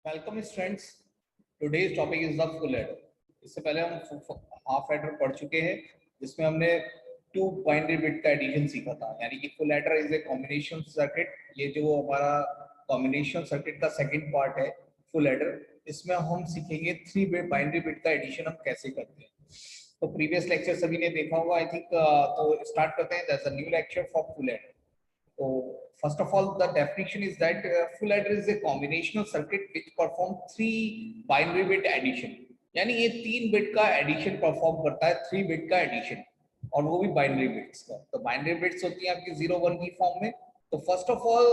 Welcome students. Today's topic is the full adder. इससे पहले हम हाफ एडर पढ़ चुके हैं जिसमें हमने टू बाइनरी बिट का एडिशन सीखा था, यानी कि full adder is a combination circuit. ये जो हमारा कॉम्बिनेशन सर्किट का सेकंड पार्ट है फुल एडर, इसमें हम सीखेंगे थ्री बिट बाइनरी बिट का एडिशन हम कैसे करते हैं। तो प्रीवियस लेक्चर सभी ने देखा होगा आई थिंक। तो स्टार्ट करते हैं। That's a new lecture for full adder. So first of all, the definition is that full adder is a combinational circuit which perform three binary bit addition. यानी ये तीन बिट का addition perform करता है, three bit का addition, और वो भी बाइनरी बिट्स का। तो बाइनरी बिट्स होती हैं आपकी 0 1 की फॉर्म में। तो फर्स्ट ऑफ ऑल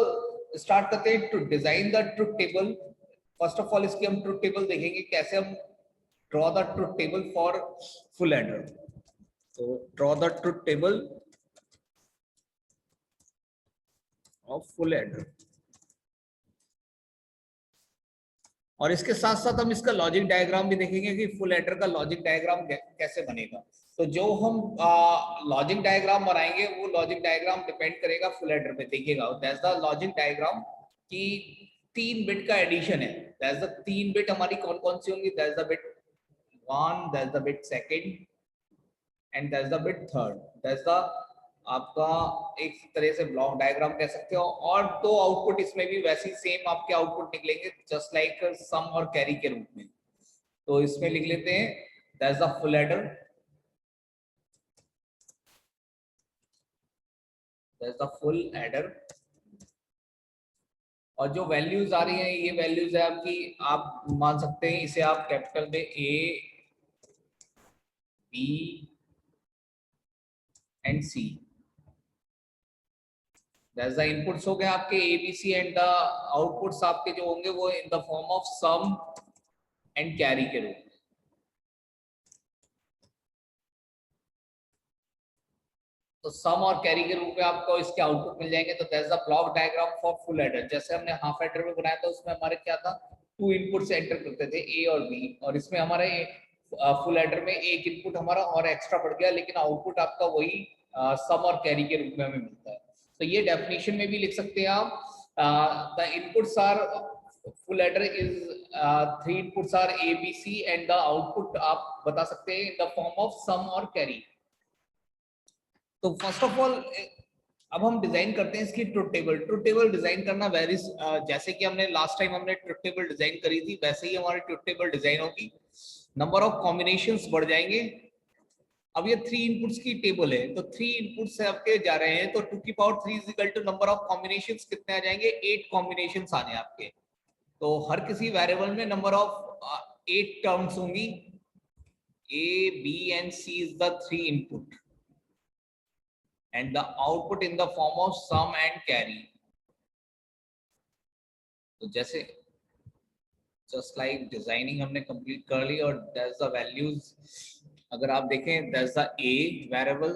स्टार्ट करते हैं to design the truth table. First of all इसकी हम ट्रुथ टेबल देखेंगे, कैसे हम draw the truth table for full adder. तो draw the truth table of full adder, और इसके साथ साथ हम इसका लॉजिक डायग्राम भी देखेंगे कि फुल एडर का लॉजिक डायग्राम कैसे बनेगा। तो जो हम लॉजिक डायग्राम बनाएंगे वो लॉजिक डायग्राम डिपेंड करेगा फुल एडर पे। देखिएगा दैट्स द लॉजिक डायग्राम कि तीन बिट का एडिशन है। दैट्स द तीन बिट हमारी कौन कौन सी होंगी? That's the bit 1, that's the bit second, and that's the bit third. That's the आपका एक तरह से ब्लॉक डायग्राम कह सकते हो। और दो आउटपुट इसमें भी वैसे ही सेम आपके आउटपुट निकलेंगे, जस्ट लाइक सम और कैरी के रूप में। तो इसमें लिख लेते हैं that's the full adder, that's the full adder. और जो वैल्यूज आ रही हैं ये वैल्यूज है आपकी, आप मान सकते हैं इसे आप कैपिटल में A B and C. That's the inputs हो गए आपके A B C, and the outputs आपके जो होंगे वो in the form of sum and carry के रूप में। तो सम और कैरी के रूप में आपको इसके आउटपुट मिल जाएंगे। तो that's the block diagram for full adder. जैसे हमने हाफ एडर में बनाया था उसमें हमारे क्या था, टू इनपुट्स एंटर करते थे ए और बी, और इसमें हमारे फुल एडर में एक इनपुट हमारा और एक्स्ट्रा बढ़ गया, लेकिन आउटपुट आपका वही सम और कैरी के रूप में हमें मिलता है। तो ये डेफिनेशन में भी लिख सकते हैं आप। The inputs are full adder is three inputs are A B C, and the output आप बता सकते हैं in the form of sum और कैरी। तो फर्स्ट ऑफ ऑल अब हम डिजाइन करते हैं इसकी truth table. Truth table design करना वेरी, जैसे कि हमने लास्ट टाइम हमने ट्रुथ टेबल डिजाइन करी थी वैसे ही हमारी ट्रुथ टेबल डिजाइन होगी। नंबर ऑफ कॉम्बिनेशंस बढ़ जाएंगे। अब ये थ्री इनपुट्स की टेबल है, तो थ्री इनपुट्स से आपके जा रहे हैं, तो 2 की power 3 is equal to number of combinations कितने आ जाएंगे? 8 कॉम्बिनेशंस आने आपके। तो हर किसी वेरिएबल में नंबर ऑफ 8 टर्म्स होंगी। A B and C is the three input, and the output in the form of sum and carry. तो जैसे just like designing हमने complete कर ली, और there's the values अगर आप देखें there's the a variable,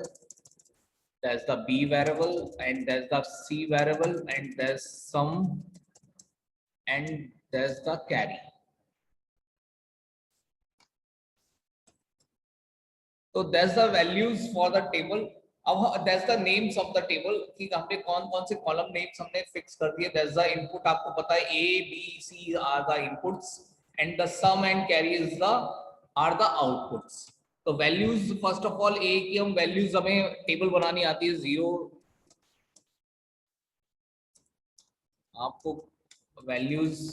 there's the b variable, and there's the c variable, and there's sum, and there's the carry. तो that's the values for the table. अब that's the names of the table कि हमने कौन कौन से column names हमने fix कर दिए। दैट्स द इनपुट, आपको पता है A B C are the inputs, and the sum and carry is the are the outputs. तो values first of all A की हम वैल्यूज हमें टेबल बनानी आती है 0। आपको वैल्यूज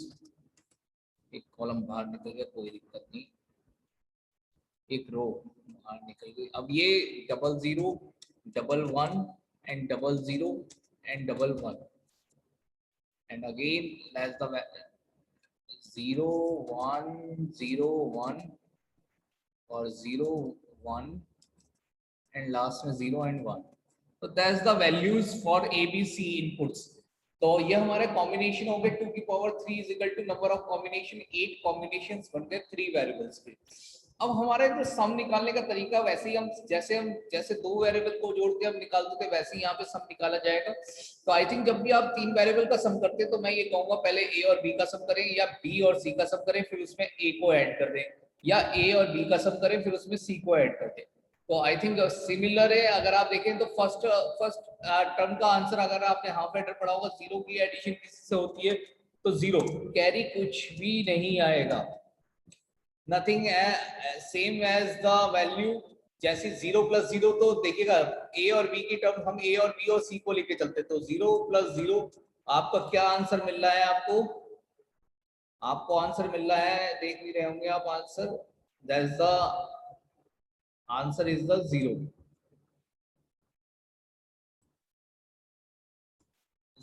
एक कॉलम बाहर निकल गया, कोई दिक्कत नहीं, एक रो बाहर निकल गई। अब ये 00 11 and 00 and 11, and again that's the 0 1 0 1 और 0 1 and last में 0 and 1। तो that's the values for ABC inputs। तो ये हमारे कॉम्बिनेशन हो गए 2 की power 3 is equal to number of combination, 8 combinations बन गए 3 वेरिएबल्स के। अब हमारे जो सम निकालने का तरीका वैसे ही हम जैसे दो वेरिएबल को जोड़ के हम निकालते थे वैसे ही यहाँ पे सम निकाला जाएगा। तो आई थिंक जब भी आप तीन वेरिएबल का सम करते हैं तो मैं ये कहूंगा पहले ए और बी का सम करें, या बी और सी का सम करें फिर उसमें ए को ऐड कर दें, या ए और बी का सम करें फिर उसमें सी को ऐड कर दें। तो आई थिंक सिमिलर है। अगर आप देखें तो फर्स्ट टर्म का आंसर अगर आपने हाफ एडर पढ़ा होगा, 0 की एडिशन किससे होती है? तो 0, कैरी कुछ भी नहीं आएगा, nothing same as the value. जैसे 0 + 0 तो देखिएगा ए और बी की टर्म हम ए और बी और सी को लेके चलते, तो 0 + 0 आपका क्या आंसर मिल रहा है आपको? आपको आंसर मिल रहा है, देख भी रहे होंगे आप answer, that's the answer is the 0।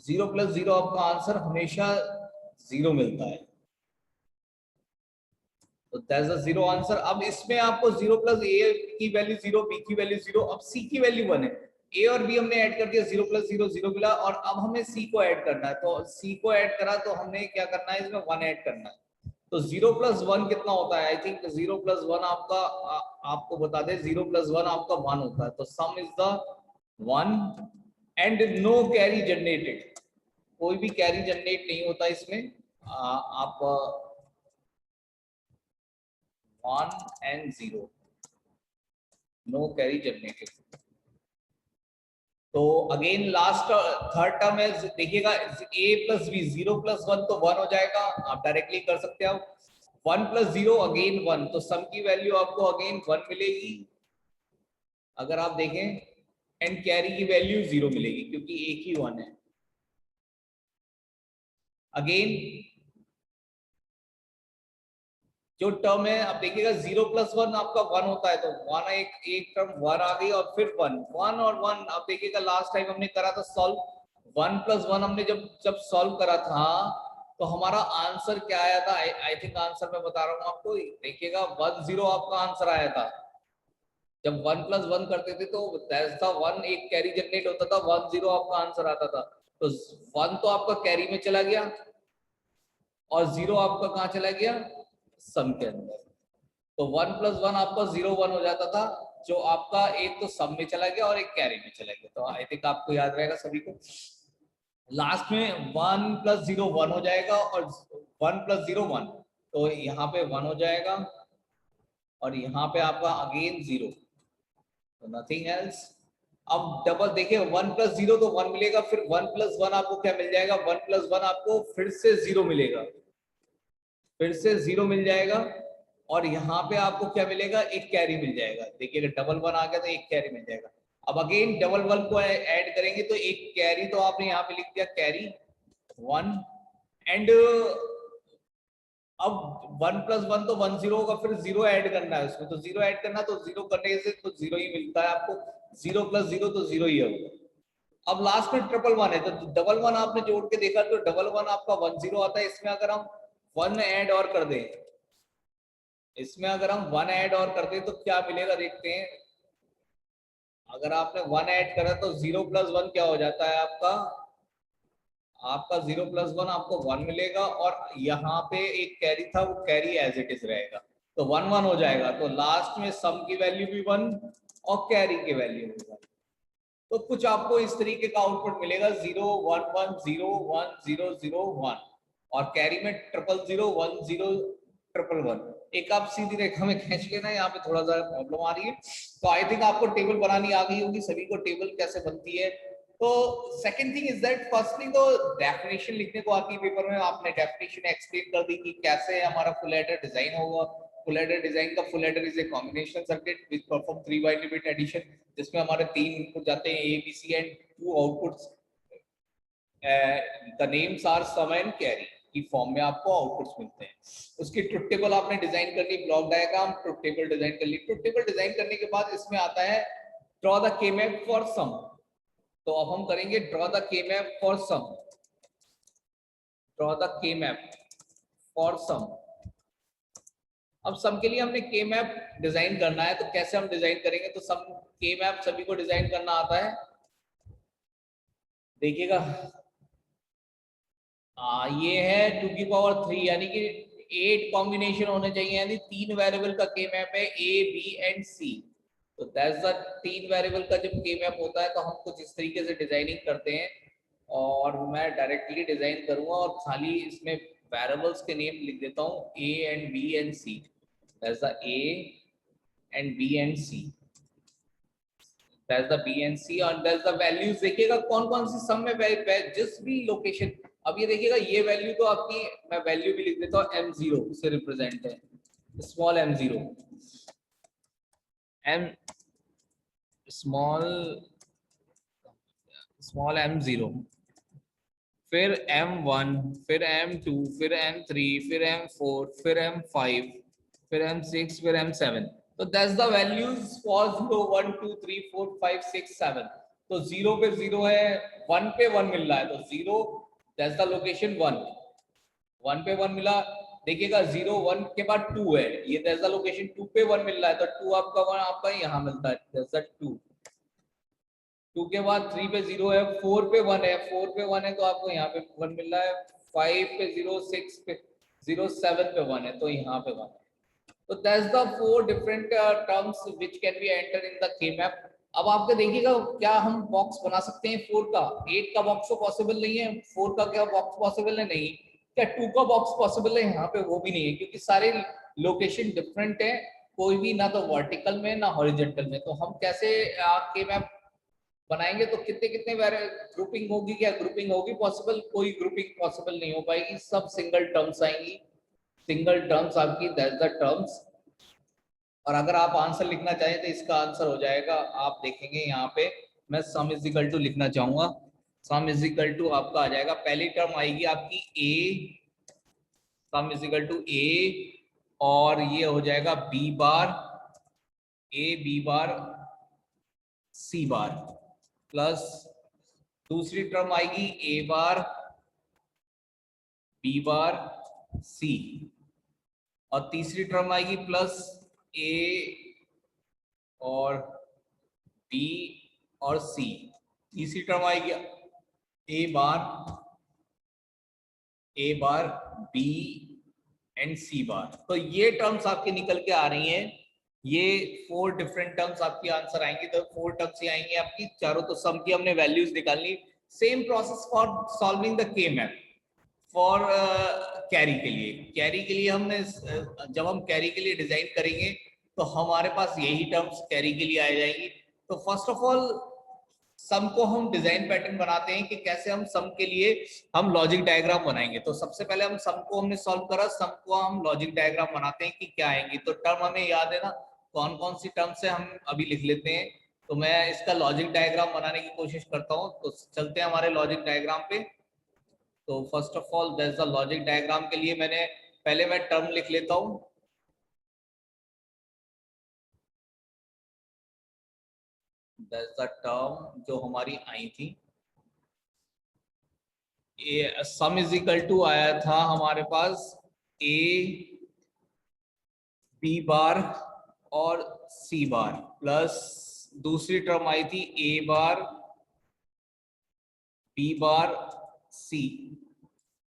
0 + 0 आपका आंसर हमेशा 0 मिलता है, तो दैट्स द 0 आंसर। अब इसमें आपको 0 + a की वैल्यू 0, b की वैल्यू 0, अब c की वैल्यू 1 है, a और b हमने ऐड कर दिया, 0 + 0 0 मिला, और अब हमें c को ऐड करना है, तो c को ऐड करा तो हमने क्या करना है, इसमें 1 ऐड करना है, तो 0 + 1 कितना होता है? आई थिंक 0 + 1 आपका आपको बता दें, 0 + 1 आपका 1 होता है, तो sum is the 1 and no carry generated, कोई भी कैरी जनरेट नहीं होता इसमें। आप 1 and 0, नो कैरी जनरेटेड। तो अगेन लास्ट थर्ड टर्म है, देखिएगा a + b, 0 + 1 तो 1 हो जाएगा, आप डायरेक्टली कर सकते हो। 1 + 0 अगेन 1, तो सम की वैल्यू आपको अगेन 1 मिलेगी अगर आप देखें, एंड कैरी की वैल्यू 0 मिलेगी क्योंकि एक ही 1 है। अगेन जो टर्म है आप देखिएगा 0 + 1 आपका 1 होता है, तो 1 एक टर्म 1 आ गई, और फिर 1 1 और 1, आप देखिएगा लास्ट टाइम हमने करा था सॉल्व 1 + 1 हमने जब जब सॉल्व करा था तो हमारा आंसर क्या आया था? आई थिंक आंसर मैं बता रहा हूँ आपको, देखिएगा 1 0 आपका आंसर आया था। जब 1 + 1 करते थे तो दैट्स द 1, एक कैरी जनरेट होता था, 1 0 आपका आंसर आता था, तो 1 तो आपका कैरी में चला गया और 0 आपका कहाँ चला गया? सम के अंदर। तो 1 + 1 आपका 0 1 हो जाता था, जो आपका एक तो सम में चला गया और एक कैरी में चला गया, तो आई थिंक आपको याद रहेगा सभी को। लास्ट में 1 + 0 1 हो जाएगा और 1 + 0 1, तो यहाँ पे 1 हो जाएगा और यहाँ पे आपका अगेन 0, तो नथिंग एल्स। अब डबल देखिए 1 + 0 तो 1 मिलेगा, फिर 1 + 1 आपको क्या मिल जाएगा? 1 + 1 आपको फिर से 0 मिलेगा, फिर से 0 मिल जाएगा, और यहाँ पे आपको क्या मिलेगा? एक कैरी मिल जाएगा। देखिएगा डबल 1 आ गया तो एक कैरी मिल जाएगा। अब अगेन डबल 1 को ऐड करेंगे तो एक कैरी तो आपने यहाँ पे लिख दिया, कैरी 1, एंड अब 1 + 1 तो 1 0 होगा, फिर 0 ऐड करना है उसमें, तो 0 ऐड करना, तो 0 करने से तो 0 ही मिलता है आपको, 0 + 0 तो 0 ही है। अब लास्ट में 1 1 है, तो डबल 1 आपने जोड़ के देखा तो डबल 1 आपका 1 0 आता है, इसमें अगर हम 1 ऐड और कर दें, इसमें अगर हम 1 ऐड और कर दें तो क्या मिलेगा देखते हैं। अगर आपने 1 ऐड करा तो 0 + 1 क्या हो जाता है आपका? आपका 0 + 1 आपको 1 मिलेगा, और यहाँ पे एक कैरी था, वो कैरी एज इट इज रहेगा, तो 1 1 हो जाएगा, तो लास्ट में सम की वैल्यू भी 1 और कैरी की वैल्यू भी 1, तो कुछ आपको इस तरीके का आउटपुट मिलेगा, 0 1 1 0 1 0 0 1, और कैरी में 0 0 1 0 1 1। एक आप सीधी रेखा में खींच लेना, यहाँ पे थोड़ा सा प्रॉब्लम आ रही है, तो आई थिंक आपको टेबल बनानी आ गई होगी सभी को, टेबल कैसे बनती है। तो second thing is that, firstly तो डेफिनेशन लिखने को आती है पेपर में, आपने डेफिनेशन एक्सप्लेन कर दी कि कैसे हमारा फुल एडर डिजाइन होगा। फुल एडर डिजाइन का full adder is a combination circuit which perform 3 binary bit addition, जिसमें हमारे 3 इनपुट जाते हैं A B C and 2 outputs, the names are sum and carry की फॉर्म में आपको आउटपुट्स मिलते हैं। उसकी ट्रुथ टेबल आपने डिजाइन कर ली, block diagram, truth table design कर ली। ट्रुथ टेबल डिजाइन करने के बाद इसमें आता है draw the K map for sum, तो अब हम करेंगे draw the K map for sum, draw the K map for sum. अब सम के लिए हमने के मैप डिजाइन करना है, तो कैसे हम डिजाइन करेंगे? तो सम के मैप सभी को डिजाइन करना आता है, देखिएगा ये है 2⁻³ यानी कि 8 कॉम्बिनेशन होने चाहिए, यानी 3 वेरिएबल का के मैप है, ए बी एंड सी, तो दैट्स द 3 वेरिएबल का जब के मैप होता है तो हम कुछ इस तरीके से डिजाइनिंग करते हैं, और मैं डायरेक्टली डिजाइन करूंगा और खाली इसमें वेरिएबल्स के नेम लिख देता हूँ, A and B and C, that's the A and B and C, that's the B and C, और दैट्स द वैल्यूज। देखिएगा कौन कौन सी सम में जिस भी लोकेशन अब ये देखिएगा, ये वैल्यू तो आपकी, मैं वैल्यू भी लिख देता हूँ, m0 से रिप्रेजेंट है, small m0, m small m0, फिर m1, फिर m2, फिर m3, फिर m4, फिर m5, फिर m6, फिर m7। तो दैट्स द वैल्यूज फॉर 0 1 2 3 4 5 6 7। तो 0 पे 0 है, 1 पे 1 मिल रहा है, तो 0 दैट्स द लोकेशन 1, 1 पे 1 मिला। देखिएगा 0 1 के बाद 2 है, ये दैट्स द लोकेशन 2 पे 1 मिल रहा है, तो 2 आपका 1 आपका यहाँ मिलता है, दैट्स द 2। 2 के बाद 3 पे 0 है, 4 पे 1 है, 4 पे 1 है तो आपको यहाँ पे 1 मिल रहा है, 5 पे 0, 6 पे 0, 7 पे 1 है तो यहाँ पे 1 है। तो that's the 4 different terms which can be enter in the K map. अब आपको देखिएगा, क्या हम बॉक्स बना सकते हैं 4 का? 8 का बॉक्स तो पॉसिबल नहीं है, 4 का क्या बॉक्स पॉसिबल है? नहीं। क्या 2 का बॉक्स पॉसिबल है? यहाँ पे वो भी नहीं है, क्योंकि सारे लोकेशन डिफरेंट है, कोई भी ना तो वर्टिकल में ना हॉरिजॉन्टल में। तो हम कैसे के मैप बनाएंगे? तो कितने कितने ग्रुपिंग होगी? क्या ग्रुपिंग होगी पॉसिबल? कोई ग्रुपिंग पॉसिबल नहीं हो पाएगी, सब सिंगल टर्म्स आएंगी, सिंगल टर्म्स आपकी, दैट्स द टर्म्स। और अगर आप आंसर लिखना चाहें तो इसका आंसर हो जाएगा, आप देखेंगे यहाँ पे, मैं सम इज इक्वल टू लिखना चाहूंगा, सम इज इक्वल टू आपका आ जाएगा, पहली टर्म आएगी आपकी A, sum is equal to A, और ये हो जाएगा B bar, A B bar C bar, plus दूसरी टर्म आएगी ए बार बी बार सी, और तीसरी टर्म आएगी प्लस ए और बी और सी, तीसरी टर्म आएगी A bar B and C बार। तो ये टर्म्स आपके निकल के आ रही हैं, ये 4 डिफरेंट टर्म्स आपकी आंसर आएंगी। तो 4 टर्म्स ही आएंगी आपकी चारों, तो सम की हमने वैल्यूज निकालनी। Same process for solving the K map for carry के लिए। कैरी के लिए हमने जब हम कैरी के लिए डिजाइन करेंगे तो हमारे पास यही टर्म्स कैरी के लिए आ जाएंगी। तो फर्स्ट ऑफ ऑल सम को हम डिजाइन पैटर्न बनाते हैं कि कैसे हम सम के लिए हम लॉजिक डायग्राम बनाएंगे। तो सबसे पहले हम सम को हमने सॉल्व करा, सम को हम लॉजिक डायग्राम बनाते हैं कि क्या आएंगी। तो टर्म हमें याद है ना, कौन कौन सी टर्म से हम अभी लिख लेते हैं। तो मैं इसका लॉजिक डायग्राम बनाने की कोशिश करता हूँ, तो चलते हैं हमारे लॉजिक डायग्राम पे। तो first of all that's the logic diagram के लिए मैंने पहले मैं टर्म लिख लेता हूँ। दैट्स द टर्म जो हमारी आई थी, ए सम इज इक्वल टू आया था हमारे पास ए बी बार और सी बार, प्लस दूसरी टर्म आई थी ए बार बी बार सी,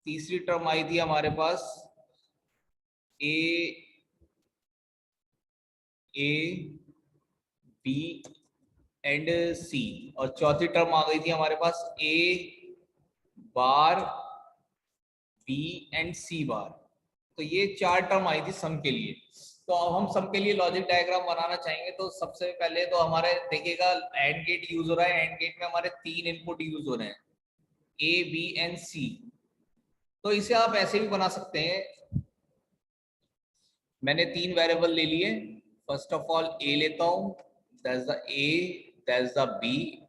तीसरी टर्म आई थी हमारे पास ए ए बी एंड सी, और चौथी टर्म आ गई थी हमारे पास ए बार बी एंड सी बार। तो ये 4 टर्म आई थी सम के लिए। तो अब हम सम के लिए लॉजिक डायग्राम बनाना चाहेंगे, तो सबसे पहले तो हमारे देखिएगा एंड गेट यूज हो रहा है, एंड गेट में हमारे 3 इनपुट यूज हो रहे हैं, ए बी एंड सी। तो इसे आप ऐसे भी बना सकते हैं, मैंने 3 वेरिएबल ले लिए। फर्स्ट ऑफ ऑल ए लेता हूं, that's the A, that's the B.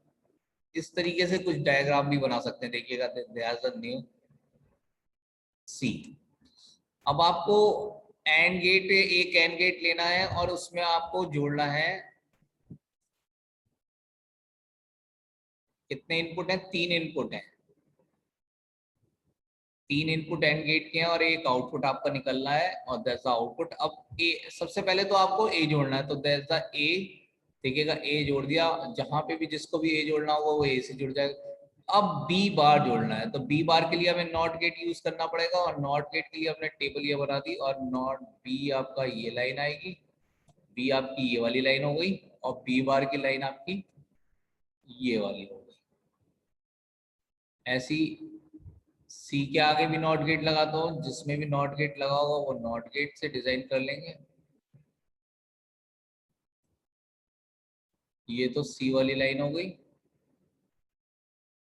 इस तरीके से कुछ डायग्राम भी बना सकते हैं, देखिएगा दैट्स द न्यू सी। अब आपको एंड गेट, एक एंड गेट लेना है और उसमें आपको जोड़ना है, कितने इनपुट हैं? 3 इनपुट हैं, 3 इनपुट एंड गेट के हैं और एक आउटपुट आपका निकलना है, और दैट्स द आउटपुट। अब ए, सबसे पहले तो आपको ए जोड़ना है, तो दैट्स द ए। देखिएगा ए जोड़ दिया, जहां पे भी जिसको भी ए जोड़ना होगा वो ए से जुड़ जाएगा। अब बी बार जोड़ना है, तो बी बार के लिए हमें नॉट गेट यूज करना पड़ेगा, और नॉट गेट के लिए हमने टेबल ये बना दी, और नॉट बी आपका ये लाइन आएगी, बी आपकी ये वाली लाइन हो गई, और बी बार की लाइन आपकी ये वाली हो गई। ऐसी सी के आगे भी नॉट गेट लगाता हूँ, जिसमें भी नॉट गेट लगा होगा वो नॉट गेट से डिजाइन कर लेंगे। ये तो सी वाली लाइन हो गई,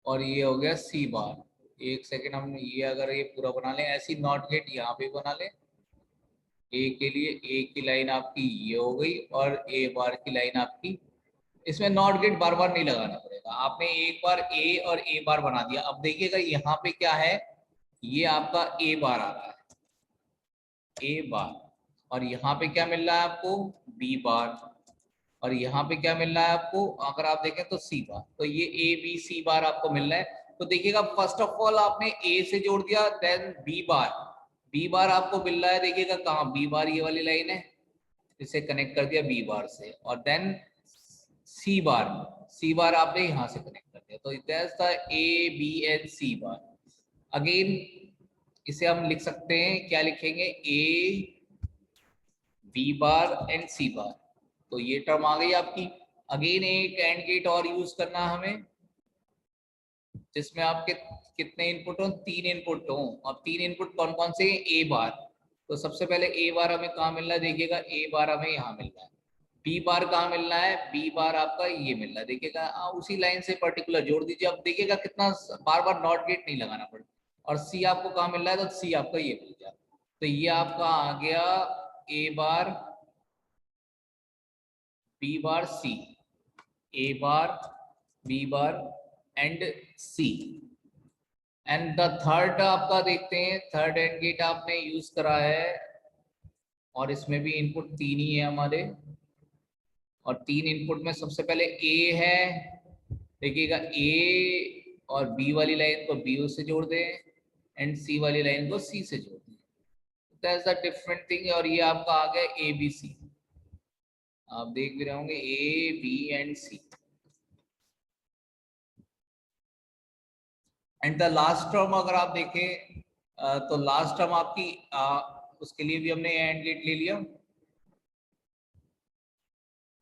और ये हो गया सी बार, एक सेकेंड, हम ये अगर ये पूरा बना लें, ऐसी नॉट गेट यहाँ पे बना लें। ए के लिए ए की लाइन आपकी ये हो गई और ए बार की लाइन आपकी, इसमें नॉट गेट बार बार नहीं लगाना पड़ेगा, आपने एक बार ए और ए बार बना दिया। अब देखिएगा यहाँ पे क्या है, ये आपका ए बार आ रहा है, ए बार, और यहाँ पे क्या मिल रहा है आपको, बी बार, और यहाँ पे क्या मिल रहा है आपको, अगर आप देखें तो सी बार। तो ये ए बी सी बार आपको मिल रहा है। तो देखिएगा फर्स्ट ऑफ ऑल आपने ए से जोड़ दिया, then B bar, B bar आपको मिल रहा है, देखिएगा कहाँ, बी बार ये वाली लाइन है, इसे कनेक्ट कर दिया बी बार से, और देन सी बार, सी बार आपने यहाँ से कनेक्ट कर दिया। तो that's the A B and C bar. Again इसे हम लिख सकते हैं, क्या लिखेंगे, ए बी बार एंड सी बार। तो ये टर्म आ गई आपकी। अगेन एक एंड गेट और यूज करना हमें, जिसमें आपके कितने इनपुट हो, 3 इनपुट हो, और 3 इनपुट कौन कौन से, ए बार। तो सबसे पहले ए बार हमें कहाँ मिल रहा है, देखिएगा ए बार हमें यहाँ मिल रहा है। बी बार कहाँ मिल रहा है, बी बार आपका ये मिल रहा है, देखिएगा उसी लाइन से पर्टिकुलर जोड़ दीजिए। अब देखिएगा कितना बार बार नॉट गेट नहीं लगाना पड़ता। और सी आपको कहाँ मिल रहा है, तो सी आपका ये मिल गया। तो ये आपका आ गया A bar B bar C, A bar B bar and C. And the third आपका देखते हैं, थर्ड एंड गेट आपने यूज करा है, और इसमें भी इनपुट 3 ही है हमारे, और 3 इनपुट में सबसे पहले ए है, देखिएगा ए और बी वाली लाइन को बी से जोड़ दें, एंड सी वाली लाइन को सी से जोड़ दें। That's the different thing. और ये आपका आ गया ए बी सी, आप देख भी रहे होंगे A B and C. And the last term अगर आप देखें, तो लास्ट टर्म आपकी उसके लिए भी हमने एंड गेट ले लिया,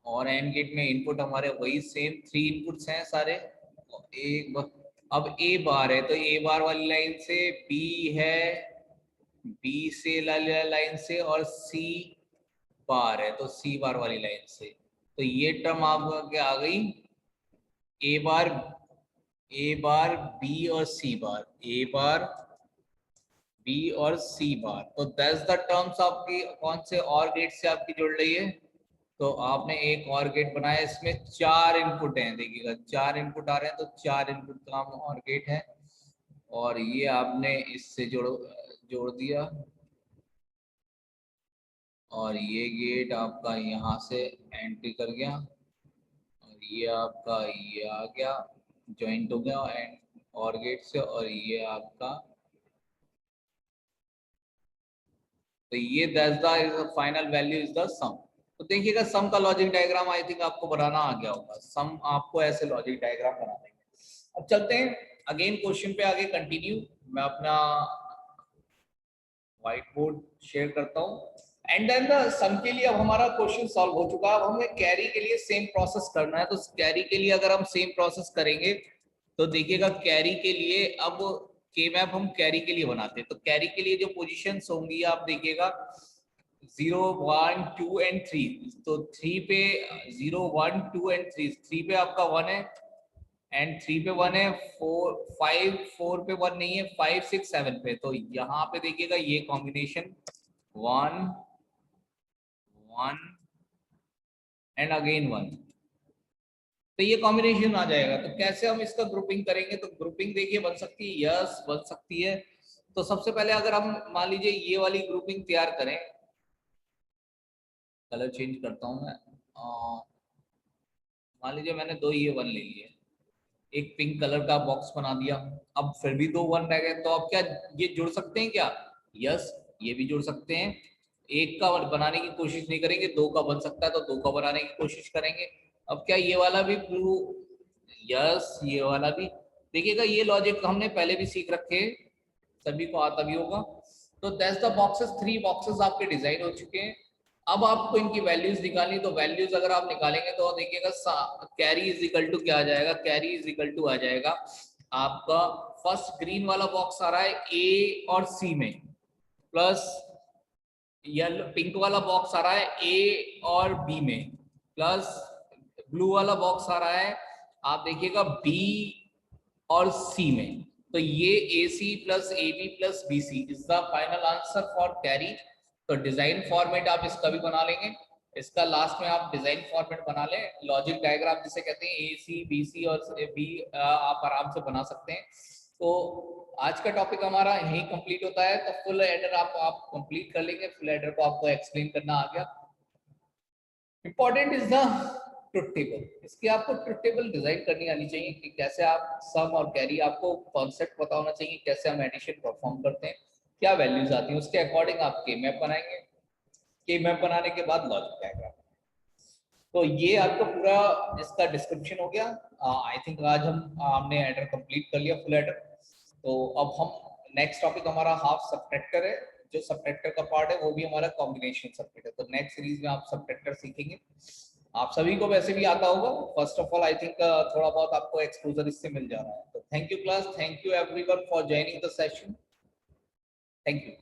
और एंड गेट में इनपुट हमारे वही सेम 3 इनपुट्स हैं सारे। एक अब ए बार है, तो ए बार वाली लाइन से बी है, बी से लाइन से, और सी बार है तो सी बार वाली लाइन से। तो ये टर्म आपके आ गई, ए बार, ए बार बी और सी बार, ए बार बी और सी बार। तो दैट्स द टर्म्स आपकी कौन से और गेट से आपकी जुड़ रही है। तो आपने एक और गेट बनाया, इसमें 4 इनपुट हैं, देखिएगा 4 इनपुट आ रहे हैं, तो 4 इनपुट का और गेट है, और ये आपने इससे जोड़ दिया, और ये गेट आपका यहाँ से एंट्री कर गया, और ये आपका ये आ गया, ज्वाइंट हो गया एंड और गेट से, और ये आपका, तो ये that's the final value is the sum. तो देखिएगा सम का लॉजिक डायग्राम आई थिंक आपको बनाना आ गया होगा, सम आपको ऐसे लॉजिक डायग्राम बना देंगे। अब चलते हैं अगेन क्वेश्चन पे आगे कंटिन्यू। मैं अपना व्हाइट बोर्ड शेयर करता हूँ। एंड देन द सम के लिए अब हमारा क्वेश्चन सॉल्व हो चुका है। अब हमें कैरी के लिए सेम प्रोसेस करना है। तो कैरी के लिए अगर हम सेम प्रोसेस करेंगे, तो देखिएगा कैरी के लिए अब के मैप हम कैरी के लिए बनाते हैं। तो कैरी के लिए जो पोजीशंस होंगी आप देखिएगा 0 1 2 एंड 3। तो 3 पे 0 1 2 एंड 3, 3 पे आपका 1 है, एंड 3 पे 1 है, 4 5 4 पे 1 नहीं है, 5 6 7 पे। तो यहाँ पे देखिएगा ये कॉम्बिनेशन 1 1 एंड अगेन 1, तो ये कॉम्बिनेशन आ जाएगा। तो कैसे हम इसका ग्रुपिंग करेंगे, तो ग्रुपिंग देखिए बन सकती है, यस बन सकती है। तो सबसे पहले अगर हम मान लीजिए ये वाली ग्रुपिंग तैयार करें, कलर चेंज करता हूं मैं, मान लीजिए मैंने 2 ये 1 ले लिए, एक पिंक कलर का बॉक्स बना दिया, अब फिर भी 2 1 रह गए, तो अब क्या ये जुड़ सकते हैं क्या, यस ये भी जुड़ सकते हैं। एक का बनाने की कोशिश नहीं करेंगे, 2 का बन सकता है तो 2 का बनाने की कोशिश करेंगे। अब क्या ये वाला भी ब्लू, यस ये वाला भी, देखिएगा ये लॉजिक हमने पहले भी सीख रखे हैं, सभी को आता भी होगा। तो दैट्स द बॉक्सेस, 3 बॉक्सेस आपके डिजाइन हो चुके हैं। अब आपको इनकी वैल्यूज निकालनी, तो वैल्यूज अगर आप निकालेंगे तो देखिएगा कैरी इज इक्वल टू क्या आ जाएगा, कैरी इज इक्वल टू आ जाएगा आपका, फर्स्ट ग्रीन वाला बॉक्स आ रहा है ए और सी में, प्लस येलो पिंक वाला बॉक्स आ रहा है ए और बी में, प्लस ब्लू वाला बॉक्स आ रहा है आप देखिएगा बी और सी में, तो ये AC plus AB plus BC is the final answer for carry. तो डिजाइन फॉर्मेट आप इसका भी बना लेंगे, इसका लास्ट में आप डिजाइन फॉर्मेट बना लें, लॉजिक डायग्राम जिसे कहते हैं AC BC और B आप आराम से बना सकते हैं। तो आज का टॉपिक हमारा यही कंप्लीट होता है। तो फुल एडर आप कंप्लीट कर लेंगे, फुल एडर को आपको एक्सप्लेन करना आ गया। Important is the truth table, इसकी आपको ट्रुथ टेबल डिजाइन करनी आनी चाहिए कि कैसे आप सम और कैरी, आपको कॉन्सेप्ट पता होना चाहिए कैसे हम एडिशन परफॉर्म करते हैं, क्या वैल्यूज आती हैं, उसके अकॉर्डिंग आप के मैप बनाएंगे, के मैप बनाने के बाद लॉजिक डायग्राम। तो ये आपका पूरा इसका डिस्क्रिप्शन हो गया। आई थिंक आज हमने एडर कंप्लीट कर लिया, फुल एडर। तो अब हम नेक्स्ट टॉपिक हमारा हाफ सबट्रैक्टर है, जो सबट्रैक्टर का पार्ट है वो भी हमारा कॉम्बिनेशन सर्किट है। तो नेक्स्ट सीरीज में आप सबट्रैक्टर सीखेंगे, आप सभी को वैसे भी आता होगा। First of all I think थोड़ा बहुत आपको एक्सपोजर इससे मिल जा रहा है। तो thank you class, thank you everyone for joining the session, thank you.